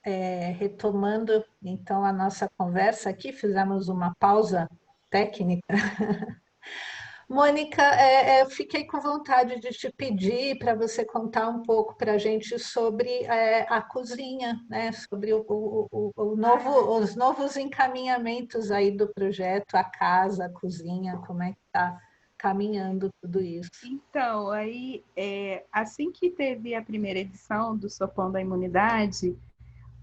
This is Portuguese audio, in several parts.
retomando então a nossa conversa aqui, fizemos uma pausa técnica. Mônica, fiquei com vontade de te pedir para você contar um pouco para a gente sobre a cozinha, né? Sobre os novos encaminhamentos aí do projeto, a casa, a cozinha, como é que está caminhando tudo isso. Então, aí, assim que teve a primeira edição do Sopão da Imunidade,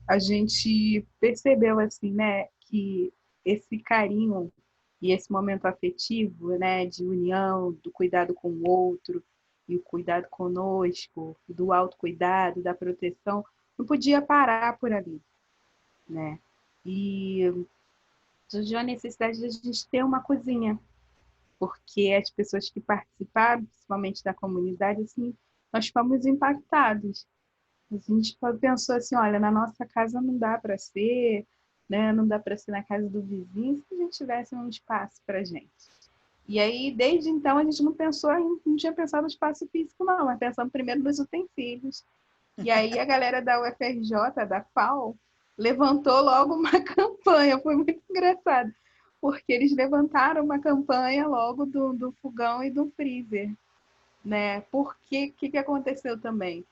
a gente percebeu, assim, né, que esse carinho e esse momento afetivo, né, de união, do cuidado com o outro, e o cuidado conosco, do autocuidado, da proteção, não podia parar por ali, né? E surgiu a necessidade de a gente ter uma cozinha, porque as pessoas que participaram, principalmente da comunidade, assim, nós fomos impactados. A gente pensou assim, olha, na nossa casa não dá para ser, né? Não dá para ser na casa do vizinho se a gente tivesse um espaço para gente. E aí, desde então, a gente não tinha pensado no espaço físico, não, mas pensamos primeiro nos utensílios. E aí a galera da UFRJ, da FAO, levantou logo uma campanha, foi muito engraçado, porque eles levantaram uma campanha logo do fogão e do freezer, né? Porque o que aconteceu também?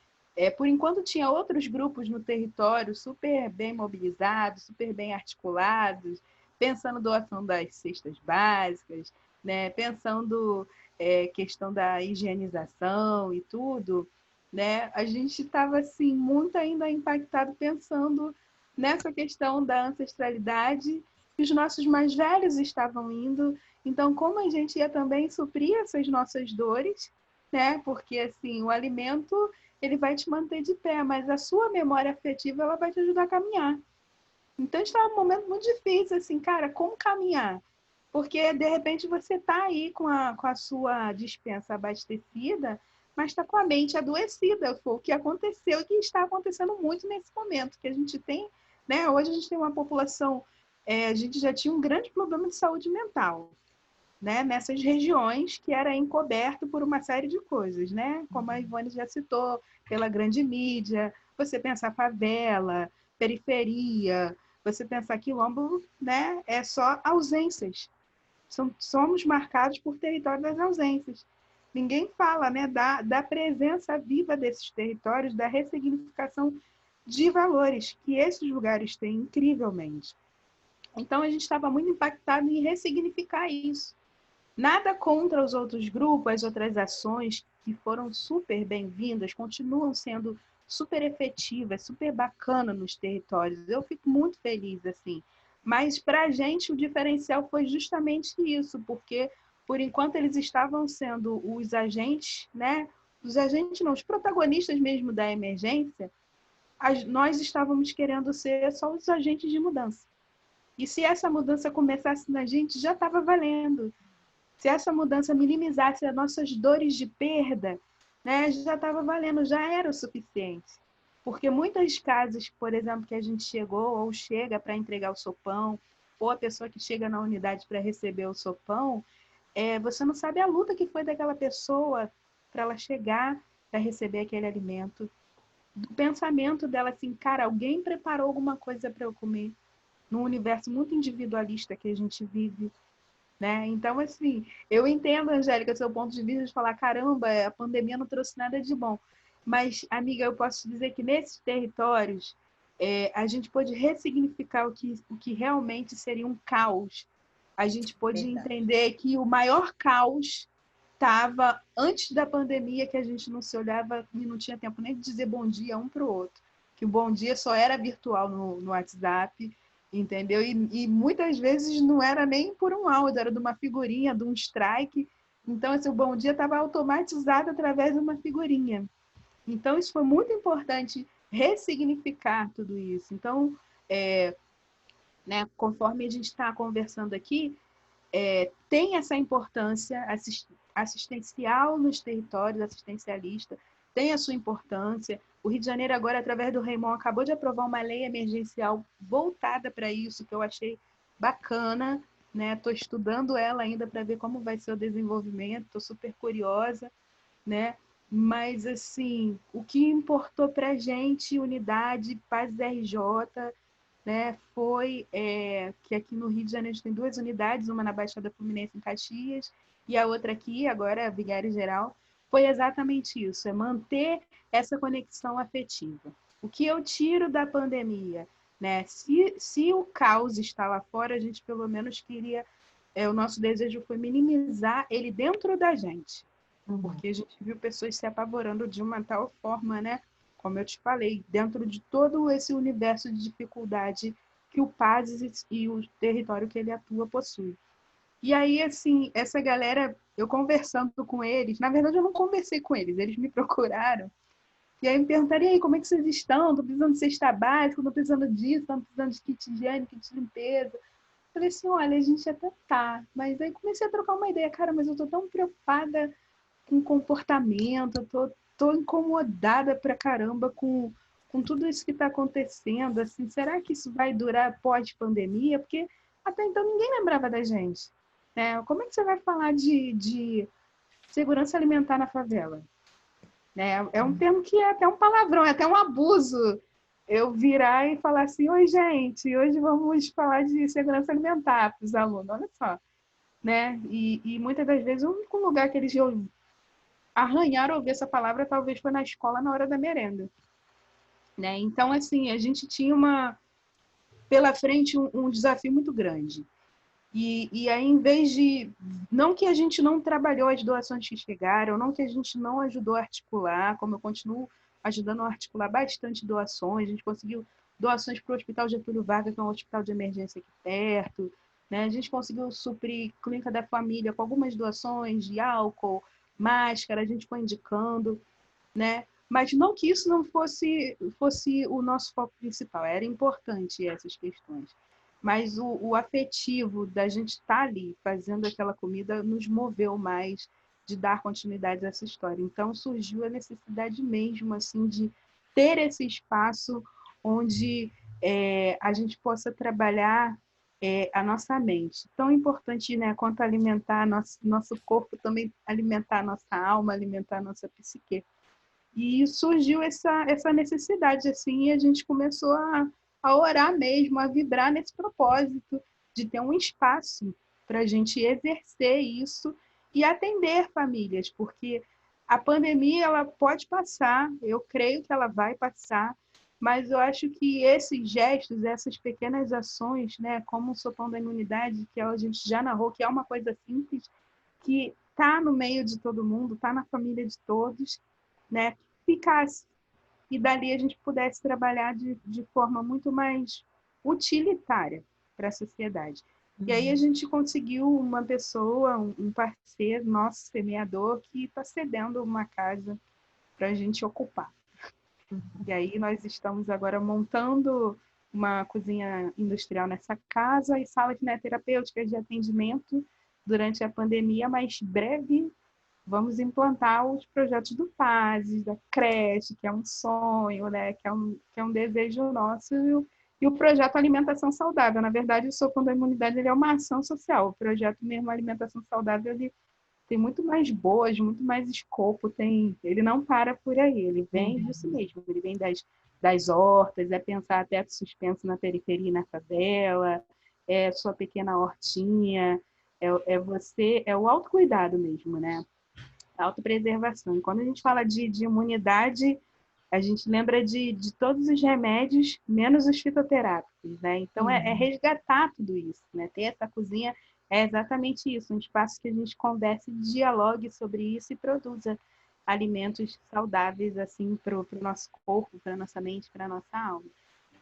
Por enquanto tinha outros grupos no território super bem mobilizados, super bem articulados, pensando doação das cestas básicas, né? Pensando questão da higienização e tudo, né? A gente estava assim muito ainda impactado pensando nessa questão da ancestralidade que os nossos mais velhos estavam indo. Então, como a gente ia também suprir essas nossas dores, né? Porque assim, o alimento ele vai te manter de pé, mas a sua memória afetiva ela vai te ajudar a caminhar. Então estava um momento muito difícil, assim, cara, como caminhar? Porque de repente você está aí com a sua dispensa abastecida, mas está com a mente adoecida. Foi o que aconteceu e que está acontecendo muito nesse momento, que a gente tem, né? Hoje a gente tem uma população, a gente já tinha um grande problema de saúde mental, né, nessas regiões que era encoberto por uma série de coisas, né? Como a Ivone já citou, pela grande mídia, você pensar favela, periferia, você pensar quilombo, né? É só ausências. Somos marcados por território das ausências. Ninguém fala, né, da presença viva desses territórios, da ressignificação de valores que esses lugares têm incrivelmente. Então a gente estava muito impactado em ressignificar isso. Nada contra os outros grupos, as outras ações que foram super bem-vindas, continuam sendo super efetivas, super bacana nos territórios. Eu fico muito feliz assim. Mas para a gente o diferencial foi justamente isso, porque por enquanto eles estavam sendo os agentes, né? Os agentes não, os protagonistas mesmo da emergência, nós estávamos querendo ser só os agentes de mudança. E se essa mudança começasse na gente, já estava valendo. Se essa mudança minimizasse as nossas dores de perda, né, já estava valendo, já era o suficiente. Porque muitas casas, por exemplo, que a gente chegou ou chega para entregar o sopão, ou a pessoa que chega na unidade para receber o sopão, você não sabe a luta que foi daquela pessoa para ela chegar para receber aquele alimento. Do pensamento dela assim, cara, alguém preparou alguma coisa para eu comer. Num universo muito individualista que a gente vive, né? Então, assim, eu entendo, Angélica, seu ponto de vista de falar, caramba, a pandemia não trouxe nada de bom. Mas, amiga, eu posso dizer que nesses territórios a gente pôde ressignificar o que realmente seria um caos. A gente pôde Verdade. entender que o maior caos estava antes da pandemia, que a gente não se olhava e não tinha tempo nem de dizer bom dia um para o outro. Que o bom dia só era virtual no WhatsApp, entendeu? E muitas vezes não era nem por um áudio, era de uma figurinha, de um strike. Então, esse bom dia estava automatizado através de uma figurinha. Então, isso foi muito importante ressignificar tudo isso. Então, né, conforme a gente está conversando aqui, tem essa importância assistencial nos territórios, assistencialista, tem a sua importância. O Rio de Janeiro agora, através do Raimon, acabou de aprovar uma lei emergencial voltada para isso, que eu achei bacana, né? Estou estudando ela ainda para ver como vai ser o desenvolvimento, estou super curiosa, né? Mas, assim, o que importou para a gente, unidade, Paz RJ, né, foi que aqui no Rio de Janeiro tem 2 unidades, uma na Baixada Fluminense, em Caxias, e a outra aqui, agora Vigário Geral, foi exatamente isso, é manter essa conexão afetiva. O que eu tiro da pandemia, né? Se o caos está lá fora, a gente pelo menos queria, o nosso desejo foi minimizar ele dentro da gente, porque a gente viu pessoas se apavorando de uma tal forma, né? Como eu te falei, dentro de todo esse universo de dificuldade que o PASES e o território que ele atua possui. E aí, assim, essa galera, eu conversando com eles, na verdade eu não conversei com eles, eles me procuraram, e aí me perguntaram, e aí, como é que vocês estão? Estou precisando de cesta básica, estou precisando disso, estou precisando de kit higiene, kit de limpeza. Eu falei assim, olha, a gente até tá, mas aí comecei a trocar uma ideia, cara, mas eu estou tão preocupada com comportamento, tô incomodada pra caramba com tudo isso que está acontecendo. Assim, será que isso vai durar pós-pandemia? Porque até então ninguém lembrava da gente. Né? Como é que você vai falar de segurança alimentar na favela? Né? É um termo que é até um palavrão, é até um abuso. Eu virar e falar assim, oi gente, hoje vamos falar de segurança alimentar para os alunos, olha só. Né? E muitas das vezes o único lugar que eles arranhar ouvir essa palavra talvez foi na escola na hora da merenda, né? Então assim a gente tinha pela frente um desafio muito grande e aí em vez de não que a gente não trabalhou as doações que chegaram, não que a gente não ajudou a articular, como eu continuo ajudando a articular bastante doações, a gente conseguiu doações para o Hospital Getúlio Vargas, que é um hospital de emergência aqui perto, né? A gente conseguiu suprir Clínica da Família com algumas doações de álcool, máscara, a gente foi indicando, né? Mas não que isso não fosse o nosso foco principal, era importante essas questões. Mas o afetivo da gente estar ali fazendo aquela comida nos moveu mais de dar continuidade a essa história. Então surgiu a necessidade mesmo assim de ter esse espaço onde a gente possa trabalhar a nossa mente. Tão importante, né, quanto alimentar nosso corpo, também alimentar a nossa alma, alimentar a nossa psique. E surgiu essa necessidade, assim, e a gente começou a orar mesmo, a vibrar nesse propósito de ter um espaço para a gente exercer isso e atender famílias, porque a pandemia ela pode passar, eu creio que ela vai passar, mas eu acho que esses gestos, essas pequenas ações, né, como o sopão da imunidade, que a gente já narrou, que é uma coisa simples, que está no meio de todo mundo, está na família de todos, né, ficasse e dali a gente pudesse trabalhar de forma muito mais utilitária para a sociedade. E aí a gente conseguiu uma pessoa, um parceiro nosso, semeador, que está cedendo uma casa para a gente ocupar. E aí nós estamos agora montando uma cozinha industrial nessa casa e sala de terapêutica de atendimento durante a pandemia, mas breve vamos implantar os projetos do PASES, da creche, que é um sonho, né? Que é um desejo nosso, e o projeto Alimentação Saudável. Na verdade, o Sopão da Imunidade ele é uma ação social. O projeto mesmo Alimentação Saudável ele tem muito mais boas, muito mais escopo, ele não para por aí, ele vem disso mesmo, ele vem das hortas, é pensar teto suspenso na periferia e na favela, é sua pequena hortinha, é o autocuidado mesmo, né? Autopreservação. E quando a gente fala de imunidade, a gente lembra de todos os remédios, menos os fitoterápicos, né? Então, é resgatar tudo isso, né? Ter essa cozinha é exatamente isso, um espaço que a gente converse, dialogue sobre isso e produza alimentos saudáveis, assim, para o nosso corpo, para a nossa mente, para a nossa alma.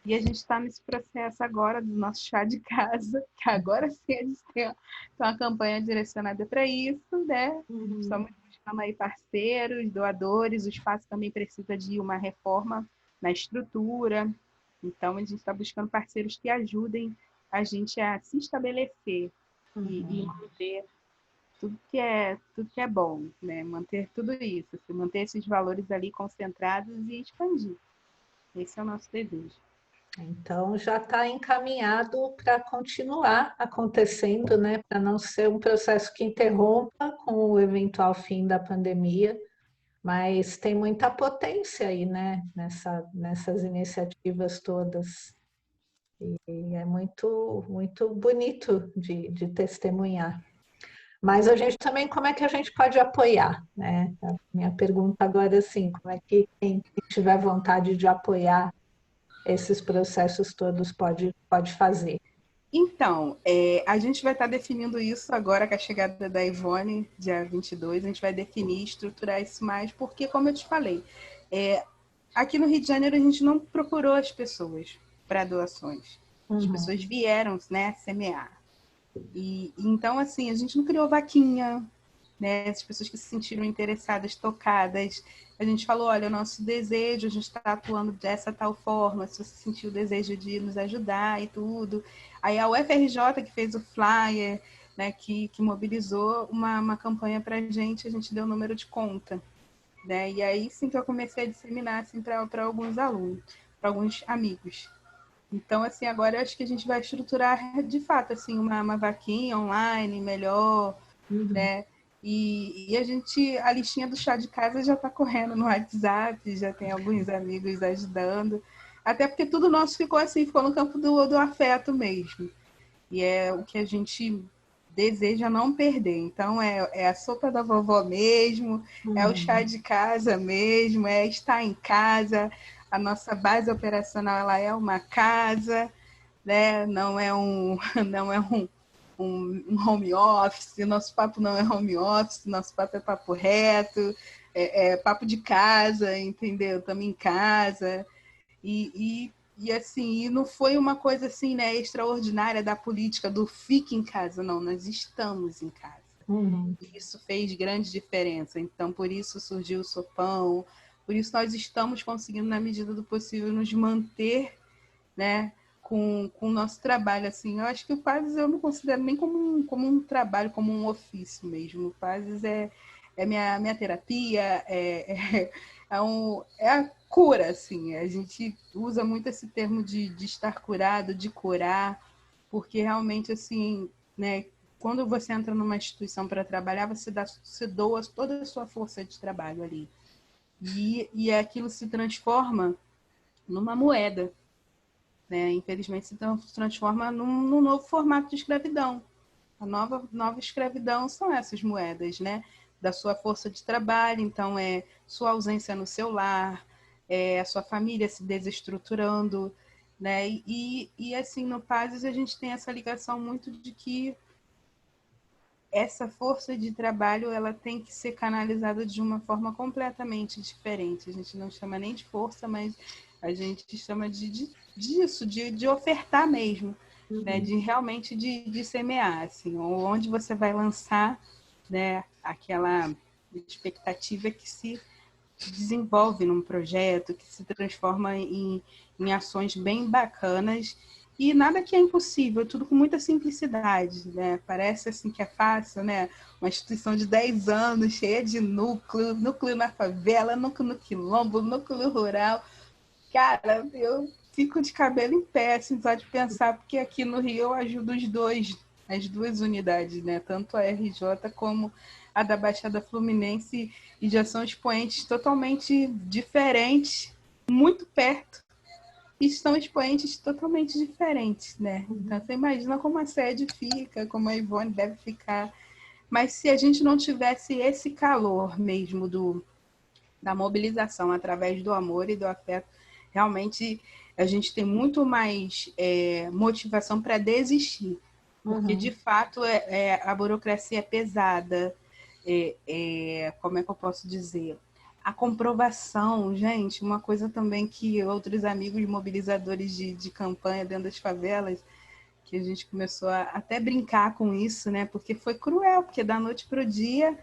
E a gente está nesse processo agora do nosso chá de casa, que agora sim a gente tem uma campanha direcionada para isso, né? Estamos buscando aí parceiros, doadores, o espaço também precisa de uma reforma na estrutura, então a gente está buscando parceiros que ajudem a gente a se estabelecer e manter tudo que é bom, né? Manter tudo isso, manter esses valores ali concentrados e expandir. Esse é o nosso desejo. Então, já está encaminhado para continuar acontecendo, né? Para não ser um processo que interrompa com o eventual fim da pandemia, Mas tem muita potência aí, né, nessas iniciativas todas. E é muito, muito bonito de testemunhar. Mas a gente também, como é que a gente pode apoiar, né? A minha pergunta agora é assim, como é que quem tiver vontade de apoiar esses processos todos pode fazer? Então, a gente vai estar definindo isso agora com a chegada da Ivone, dia 22, a gente vai definir, estruturar isso mais, porque, como eu te falei, aqui no Rio de Janeiro a gente não procurou as pessoas para doações. As Uhum. pessoas vieram, né, semear. E então, assim, a gente não criou vaquinha, né? As pessoas que se sentiram interessadas, tocadas. A gente falou, olha, o nosso desejo, a gente está atuando dessa tal forma, se você sentiu o desejo de nos ajudar e tudo. Aí a UFRJ que fez o flyer, né, que mobilizou uma campanha para a gente deu o número de conta. Né? E aí sim que eu comecei a disseminar assim, para alguns alunos, para alguns amigos. Então, assim, agora eu acho que a gente vai estruturar de fato assim, uma vaquinha online melhor, Uhum. né? E a listinha do chá de casa já está correndo no WhatsApp, já tem alguns amigos ajudando. Até porque tudo nosso ficou assim, ficou no campo do afeto mesmo. E é o que a gente deseja não perder. Então, é a sopa da vovó mesmo, é o chá Uhum. de casa mesmo, é estar em casa. A nossa base operacional ela é uma casa, né? Não é não é um home office, nosso papo não é home office, nosso papo é papo reto, é papo de casa, entendeu? Estamos em casa. E assim, e não foi uma coisa assim, né, extraordinária da política do fique em casa, não, nós estamos em casa. Uhum. E isso fez grande diferença. Então, por isso surgiu o sopão, por isso nós estamos conseguindo, na medida do possível, nos manter, né, com o nosso trabalho. Assim, eu acho que o PASES eu não considero nem como um trabalho, como um ofício mesmo. O PASES é minha terapia, é a cura, assim. A gente usa muito esse termo de estar curado, de curar, porque realmente, assim, né, quando você entra numa instituição para trabalhar, você doa toda a sua força de trabalho ali. E aquilo se transforma numa moeda, né? Infelizmente, se transforma num novo formato de escravidão. A nova escravidão são essas moedas, né? Da sua força de trabalho, então é sua ausência no seu lar, a sua família se desestruturando, né? E assim, no Pazes a gente tem essa ligação muito de que essa força de trabalho ela tem que ser canalizada de uma forma completamente diferente. A gente não chama nem de força, mas a gente chama disso, de ofertar mesmo, né? Uhum. De realmente de semear, assim, onde você vai lançar, né, aquela expectativa que se desenvolve num projeto, que se transforma em ações bem bacanas e nada que é impossível, tudo com muita simplicidade, né? Parece assim que é fácil, né? Uma instituição de 10 anos, cheia de núcleo na favela, núcleo no quilombo, núcleo rural. Cara, eu fico de cabelo em pé, assim, só de pensar, porque aqui no Rio eu ajudo as duas unidades, né? Tanto a RJ como a da Baixada Fluminense, e já são expoentes totalmente diferentes, muito perto, e são expoentes totalmente diferentes, né? Então você imagina como a sede fica, como a Ivone deve ficar. Mas se a gente não tivesse esse calor mesmo da mobilização através do amor e do afeto, realmente a gente tem muito mais motivação para desistir, porque de Uhum. fato a burocracia é pesada, como é que eu posso dizer? A comprovação, gente, uma coisa também que outros amigos mobilizadores de campanha dentro das favelas, que a gente começou a até brincar com isso, né? Porque foi cruel, porque da noite para o dia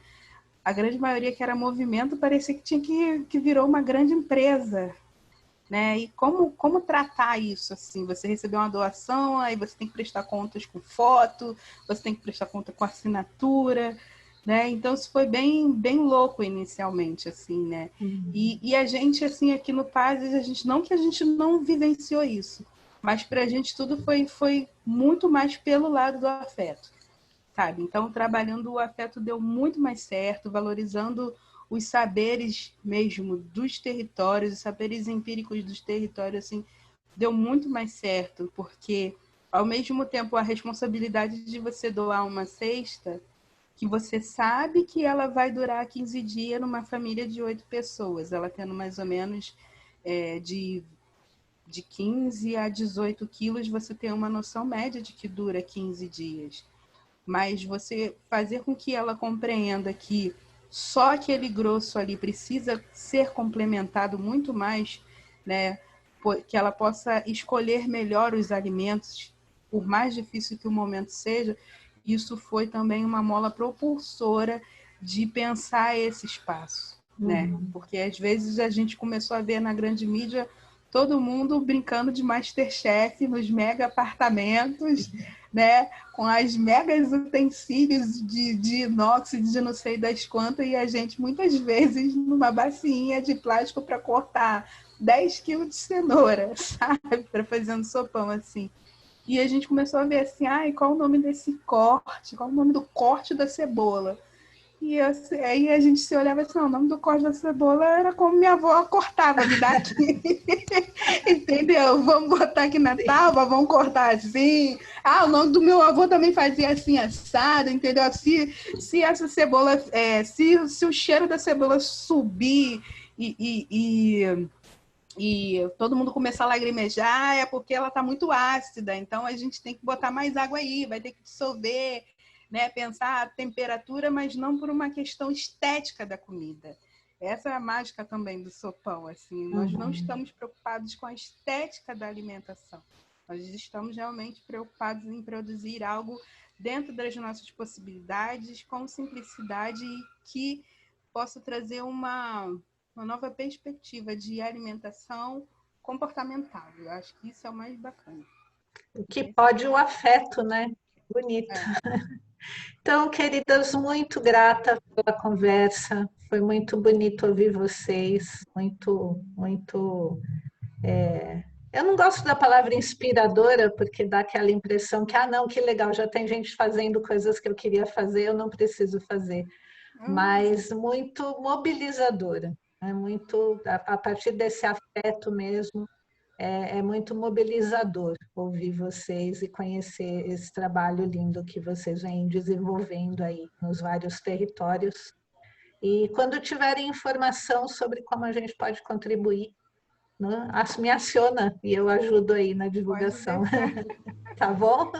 a grande maioria que era movimento parecia que tinha que virou uma grande empresa, né? E como tratar isso assim? Você recebeu uma doação, aí você tem que prestar contas com foto, você tem que prestar conta com assinatura, né? Então isso foi bem louco inicialmente, assim, né? Uhum. E a gente assim aqui no Pazes, a gente não vivenciou isso, mas para a gente tudo foi muito mais pelo lado do afeto, sabe? Então, trabalhando o afeto deu muito mais certo, valorizando os saberes mesmo dos territórios, os saberes empíricos dos territórios, assim, deu muito mais certo, porque ao mesmo tempo a responsabilidade de você doar uma cesta, que você sabe que ela vai durar 15 dias numa família de 8 pessoas, ela tendo mais ou menos de 15 a 18 quilos, você tem uma noção média de que dura 15 dias. Mas você fazer com que ela compreenda que só aquele grosso ali precisa ser complementado muito mais, né? Que ela possa escolher melhor os alimentos, por mais difícil que o momento seja, isso foi também uma mola propulsora de pensar esse espaço, né? Porque às vezes a gente começou a ver na grande mídia todo mundo brincando de MasterChef nos mega apartamentos, né? Com as megas utensílios de inox, de não sei das quantas, e a gente muitas vezes numa bacinha de plástico para cortar 10 quilos de cenoura, sabe? Para fazer um sopão assim. E a gente começou a ver assim, ai, qual o nome desse corte? Qual o nome do corte da cebola? E aí a gente se olhava assim, não, o nome do corte da cebola era como minha avó cortava, me dá aqui. Entendeu? Vamos botar aqui na tábua, vamos cortar assim. Ah, o nome do meu avô também fazia assim, assado, entendeu? Se essa cebola, se o cheiro da cebola subir e todo mundo começar a lagrimejar, é porque ela está muito ácida, então a gente tem que botar mais água aí, vai ter que dissolver, né? Pensar a temperatura, mas não por uma questão estética da comida. Essa é a mágica também do sopão, assim, nós não estamos preocupados com a estética da alimentação, nós estamos realmente preocupados em produzir algo dentro das nossas possibilidades, com simplicidade e que possa trazer uma nova perspectiva de alimentação comportamental. Eu acho que isso é o mais bacana. O que pode o afeto, né? Bonito. Então, queridas, muito grata pela conversa. Foi muito bonito ouvir vocês. Muito, muito. Eu não gosto da palavra inspiradora, porque dá aquela impressão que, não, que legal, já tem gente fazendo coisas que eu queria fazer, eu não preciso fazer. Mas muito mobilizadora. É muito, a partir desse afeto mesmo, é muito mobilizador ouvir vocês e conhecer esse trabalho lindo que vocês vêm desenvolvendo aí nos vários territórios. E quando tiverem informação sobre como a gente pode contribuir, né, me aciona e eu ajudo aí na divulgação. Tá bom?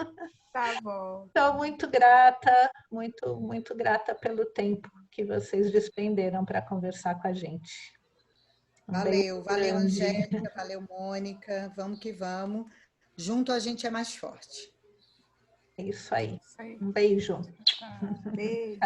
Tá bom. Estou muito grata, muito, muito grata pelo tempo que vocês despenderam para conversar com a gente. Valeu, valeu, Angélica, valeu, Mônica. Vamos que vamos. Junto a gente é mais forte. É isso aí. Um beijo. Beijo.